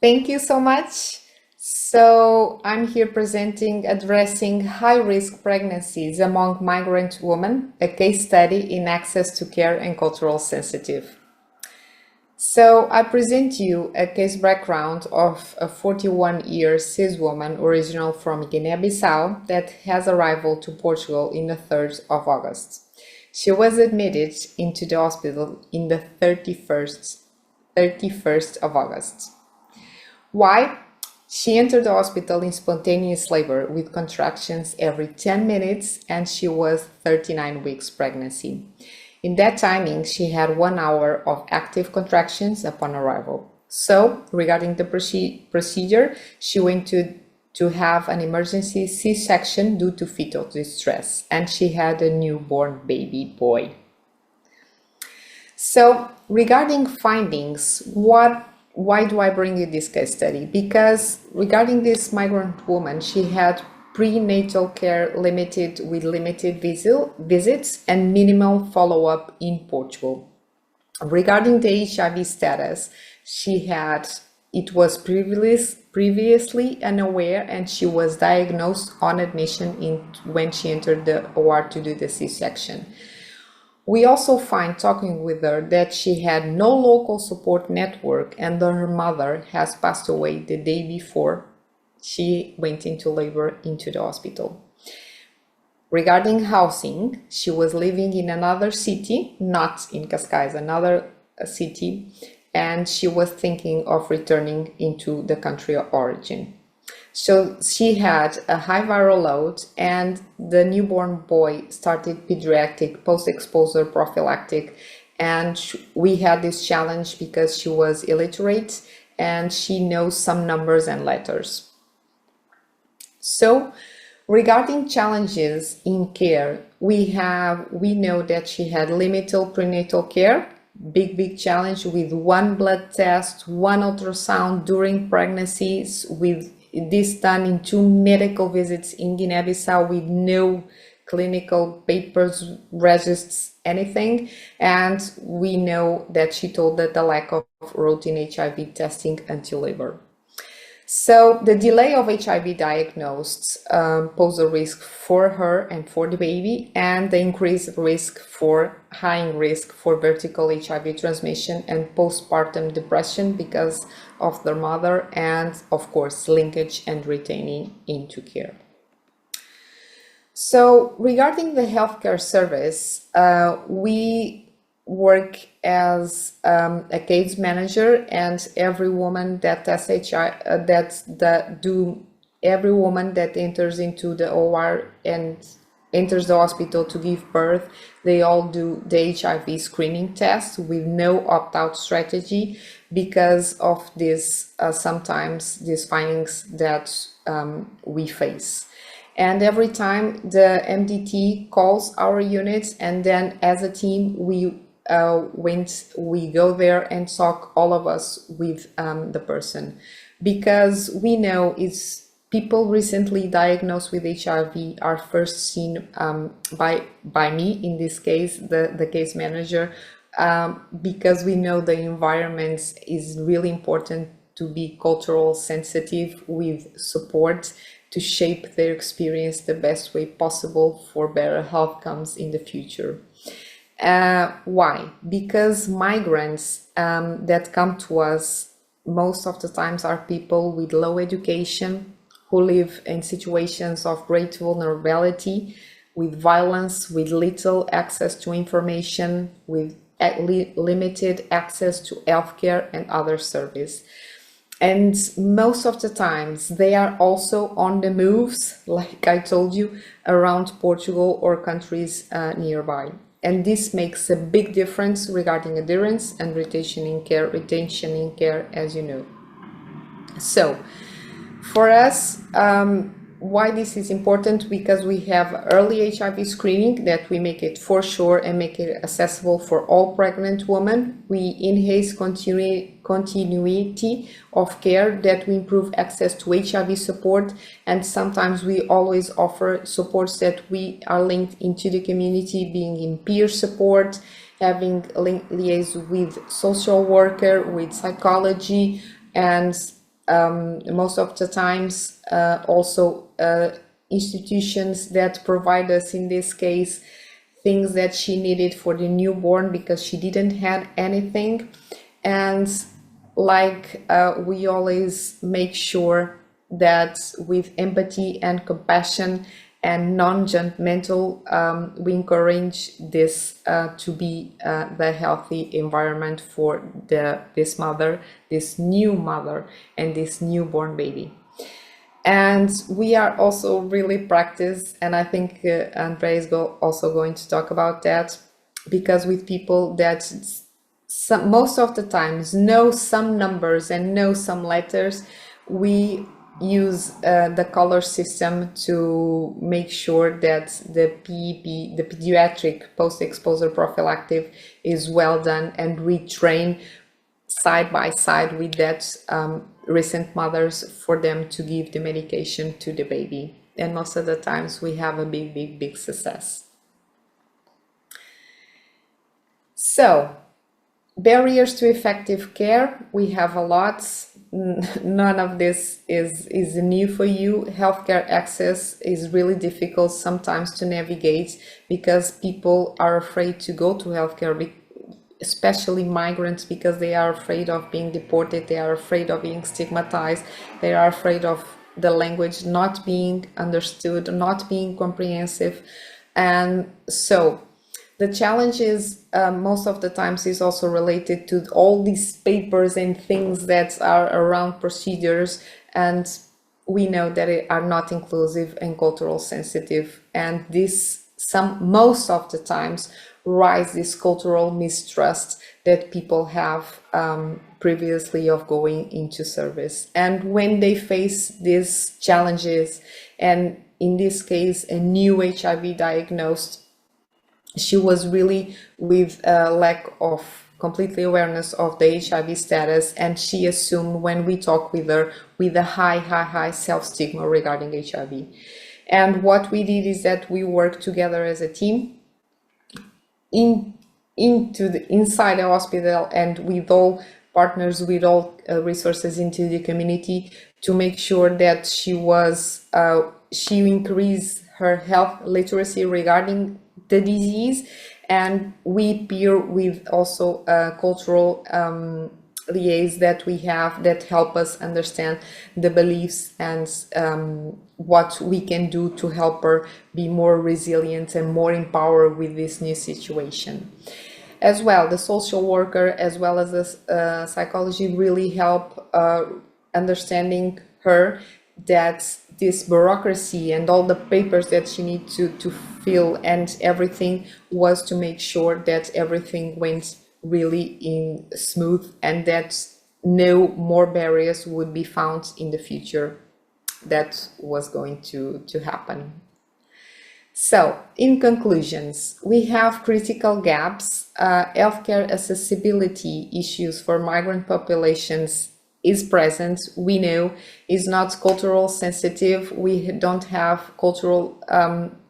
Thank you so much. So I'm here presenting addressing high-risk pregnancies among migrant women, a case study in access to care and cultural sensitive. So I present you a case background of a 41-year cis woman original from Guinea-Bissau that has arrived to Portugal in the 3rd of August. She was admitted into the hospital in the 31st of August. Why? She entered the hospital in spontaneous labor with contractions every 10 minutes and she was 39 weeks pregnancy. In that timing, she had 1 hour of active contractions upon arrival. So, regarding the procedure, she went to have an emergency C-section due to fetal distress, and she had a newborn baby boy. So, regarding findings, why do I bring you this case study? Because regarding this migrant woman, she had prenatal care limited visits and minimal follow-up in Portugal. Regarding the HIV status, it was previously unaware and she was diagnosed on admission when she entered the OR to do the C-section. We also find, talking with her, that she had no local support network and that her mother has passed away the day before she went into labor into the hospital. Regarding housing, she was living in another city, not in Cascais, another city, and she was thinking of returning into the country of origin. So she had a high viral load and the newborn boy started pediatric post-exposure prophylactic, and we had this challenge because she was illiterate and she knows some numbers and letters. So regarding challenges in care, we know that she had limited prenatal care, big challenge with 1 blood test, 1 ultrasound during pregnancies, with this done in 2 medical visits in Guinea-Bissau with no clinical papers, registers, anything. And we know that she told that the lack of routine HIV testing until labor. So the delay of HIV diagnosis pose a risk for her and for the baby, and the increased risk for high risk for vertical HIV transmission and postpartum depression because of their mother, and of course linkage and retaining into care. So regarding the healthcare service, we work as a case manager, and every woman that tests HIV, every woman that enters into the OR and enters the hospital to give birth, they all do the HIV screening test with no opt-out strategy because of this sometimes these findings that we face. And every time the MDT calls our units, and then as a team we go there and talk, all of us, with the person, because we know it's people recently diagnosed with HIV are first seen by me, in this case the case manager, because we know the environment is really important to be cultural sensitive with support to shape their experience the best way possible for better outcomes in the future. Why? Because migrants that come to us most of the times are people with low education, who live in situations of great vulnerability, with violence, with little access to information, with limited access to healthcare and other service. And most of the times they are also on the moves, like I told you, around Portugal or countries nearby. And this makes a big difference regarding adherence and retention in care, as you know. So for us, why this is important? Because we have early HIV screening that we make it for sure and make it accessible for all pregnant women. We enhance continuity of care, that we improve access to HIV support, and sometimes we always offer supports that we are linked into the community, being in peer support, having liaise with social worker, with psychology, and most of the times also institutions that provide us, in this case, things that she needed for the newborn because she didn't have anything. And like we always make sure that with empathy and compassion and non-judgmental, we encourage this to be the healthy environment for this mother, this new mother, and this newborn baby. And we are also really practiced, and I think Andrea is also going to talk about that, because with people that most of the times know some numbers and know some letters, we use the color system to make sure that the PEP, the pediatric post-exposure prophylactic, is well done, and we train side by side with that recent mothers for them to give the medication to the baby. And most of the times we have a big success. So, barriers to effective care, we have a lot. None of this is new for you. Healthcare access is really difficult sometimes to navigate because people are afraid to go to healthcare, especially migrants, because they are afraid of being deported, they are afraid of being stigmatized, they are afraid of the language not being understood, not being comprehensive. And so the challenge is most of the times is also related to all these papers and things that are around procedures, and we know that they are not inclusive and cultural sensitive, and most of the times rise this cultural mistrust that people have previously of going into service. And when they face these challenges, and in this case a new HIV diagnosed, she was really with a lack of completely awareness of the HIV status, and she assumed, when we talk with her, with a high self-stigma regarding HIV. And what we did is that we worked together as a team inside the hospital, and with all partners, with all resources into the community, to make sure that she increased her health literacy regarding the disease. And we pair with also cultural liaisons that we have that help us understand the beliefs and what we can do to help her be more resilient and more empowered with this new situation. As well, the social worker as well as the psychology really help understanding her that this bureaucracy and all the papers that she needs to fill and everything was to make sure that everything went really in smooth, and that no more barriers would be found in the future. That was going to happen. So, in conclusions, we have critical gaps. Healthcare accessibility issues for migrant populations is present. We know is not cultural sensitive. We don't have cultural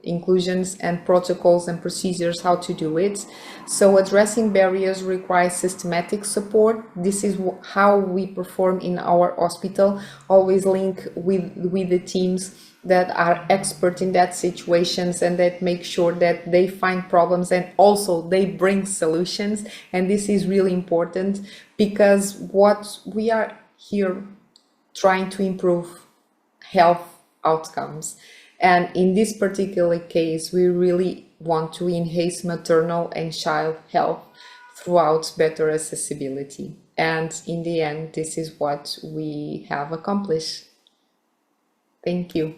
inclusions and protocols and procedures how to do it. So addressing barriers requires systematic support. This is how we perform in our hospital. Always link with the teams that are expert in that situations, and that make sure that they find problems and also they bring solutions. And this is really important, because what we are here trying to improve health outcomes, and in this particular case we really want to enhance maternal and child health throughout better accessibility. And in the end, this is what we have accomplished. Thank you.